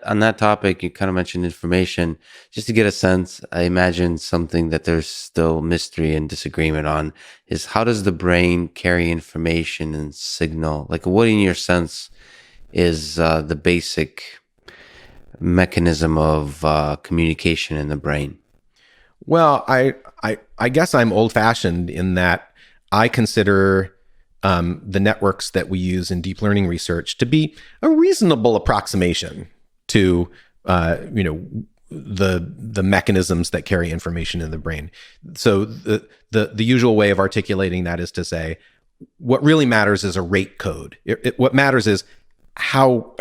On that topic, you kind of mentioned information. Just to get a sense, I imagine something that there's still mystery and disagreement on is how does the brain carry information and signal? Like, what in your sense is the basic mechanism of communication in the brain? Well, I guess I'm old-fashioned in that I consider the networks that we use in deep learning research to be a reasonable approximation to the mechanisms that carry information in the brain. So the usual way of articulating that is to say, what really matters is a rate code. What matters is how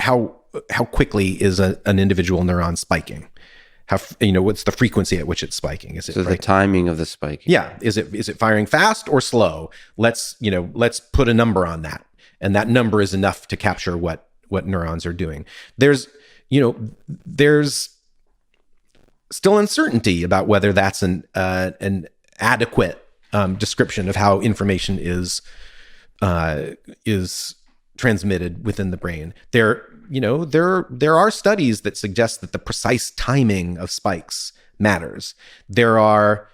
quickly is an individual neuron spiking. What's the frequency at which it's spiking? Is it So the timing of the spike. Yeah. Is it firing fast or slow? Let's put a number on that. And that number is enough to capture what neurons are doing. There's still uncertainty about whether that's an adequate description of how information is transmitted within the brain. There are studies that suggest that the precise timing of spikes matters. There are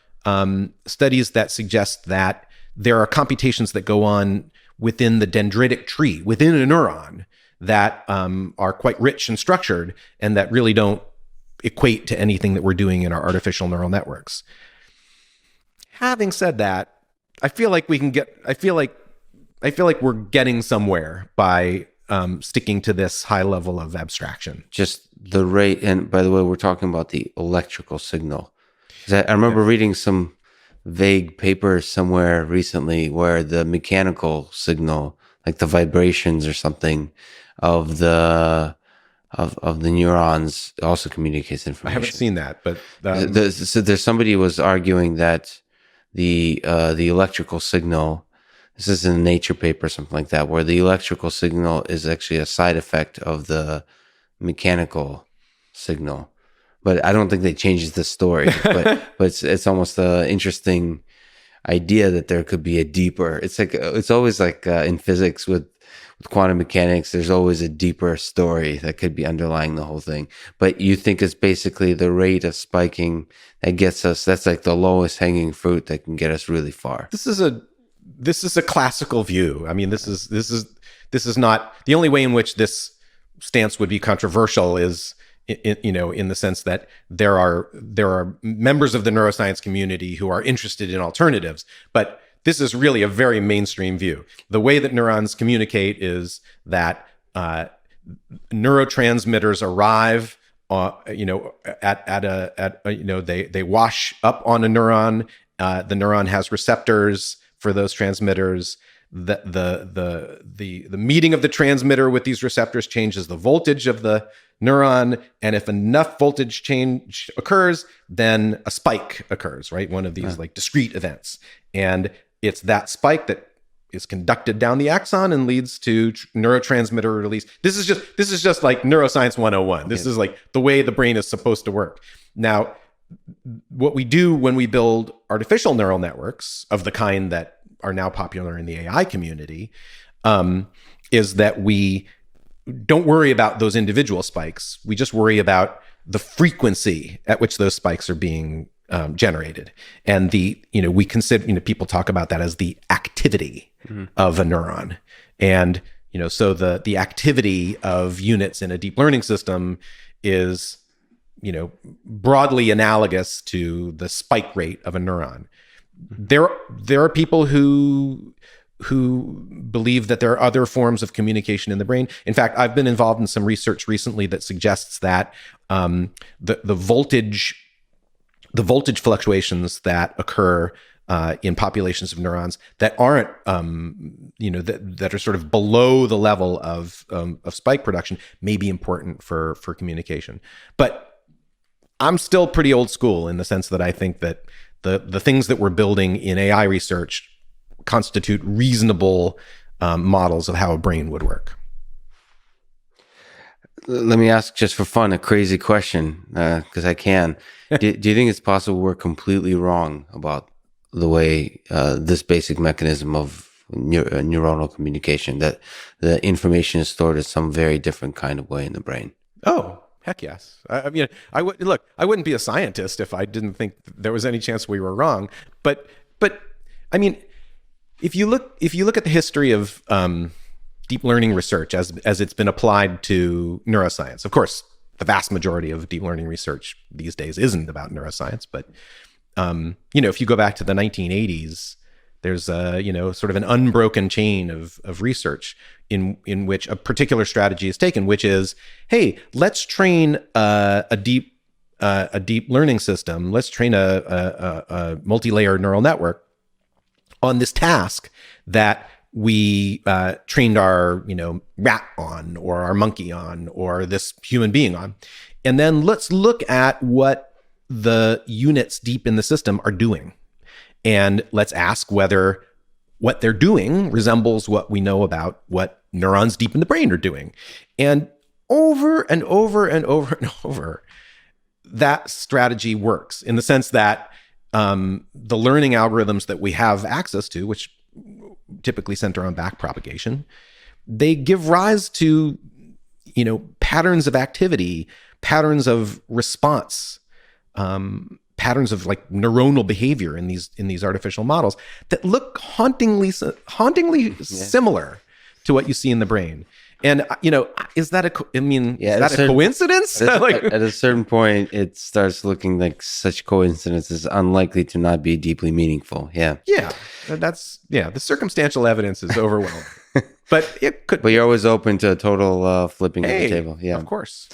studies that suggest that there are computations that go on within the dendritic tree, within a neuron, that are quite rich and structured and that really don't equate to anything that we're doing in our artificial neural networks. Having said that, I feel like we're getting somewhere by sticking to this high level of abstraction. Just the rate. And by the way, we're talking about the electrical signal. I remember reading some vague paper somewhere recently where the mechanical signal, like the vibrations or something of the neurons, also communicates information. I haven't seen that, but so there's somebody was arguing that the electrical signal, this is in a Nature paper or something like that, where the electrical signal is actually a side effect of the mechanical signal. But I don't think they changed the story. but it's almost an interesting idea that there could be a deeper. It's always like in physics with quantum mechanics. There's always a deeper story that could be underlying the whole thing. But you think it's basically the rate of spiking that gets us. That's like the lowest hanging fruit that can get us really far. This is a classical view. I mean, this is not the only way in which this stance would be controversial is in the sense that there are members of the neuroscience community who are interested in alternatives, but this is really a very mainstream view. The way that neurons communicate is that neurotransmitters arrive, they wash up on a neuron. The neuron has receptors for those transmitters. The meeting of the transmitter with these receptors changes the voltage of the neuron, and if enough voltage change occurs, then a spike occurs, right? One of these like discrete events, and it's that spike that is conducted down the axon and leads to neurotransmitter release. This is just like neuroscience 101. This is like the way the brain is supposed to work. Now, what we do when we build artificial neural networks of the kind that are now popular in the AI community is that we don't worry about those individual spikes. We just worry about the frequency at which those spikes are being generated. And we consider, people talk about that as the activity of a neuron. And, so the activity of units in a deep learning system is, broadly analogous to the spike rate of a neuron. There are people who believe that there are other forms of communication in the brain. In fact, I've been involved in some research recently that suggests that the voltage fluctuations that occur in populations of neurons that aren't, that are sort of below the level of spike production may be important for communication. But I'm still pretty old school in the sense that I think that the things that we're building in AI research constitute reasonable models of how a brain would work. Let me ask, just for fun, a crazy question, because I can. Do you think it's possible we're completely wrong about the way this basic mechanism of neuronal communication, that the information is stored in some very different kind of way in the brain? Oh, Heck yes. I mean, I would look. I wouldn't be a scientist if I didn't think there was any chance we were wrong. But I mean, if you look at the history of deep learning research as it's been applied to neuroscience, of course, the vast majority of deep learning research these days isn't about neuroscience. But if you go back to the 1980s, there's sort of an unbroken chain of research in which a particular strategy is taken, which is, hey, let's train a deep learning system. Let's train a multi-layer neural network on this task that we trained our rat on, or our monkey on, or this human being on, and then let's look at what the units deep in the system are doing. And let's ask whether what they're doing resembles what we know about what neurons deep in the brain are doing. And over and over and over and over, that strategy works in the sense that the learning algorithms that we have access to, which typically center on backpropagation, they give rise to, patterns of activity, patterns of response, patterns of like neuronal behavior in these artificial models that look hauntingly similar to what you see in the brain. And is that a coincidence? At a certain point, it starts looking like such coincidences unlikely to not be deeply meaningful. Yeah. The circumstantial evidence is overwhelming, but it could. But you're always open to a total flipping of the table. Yeah, of course.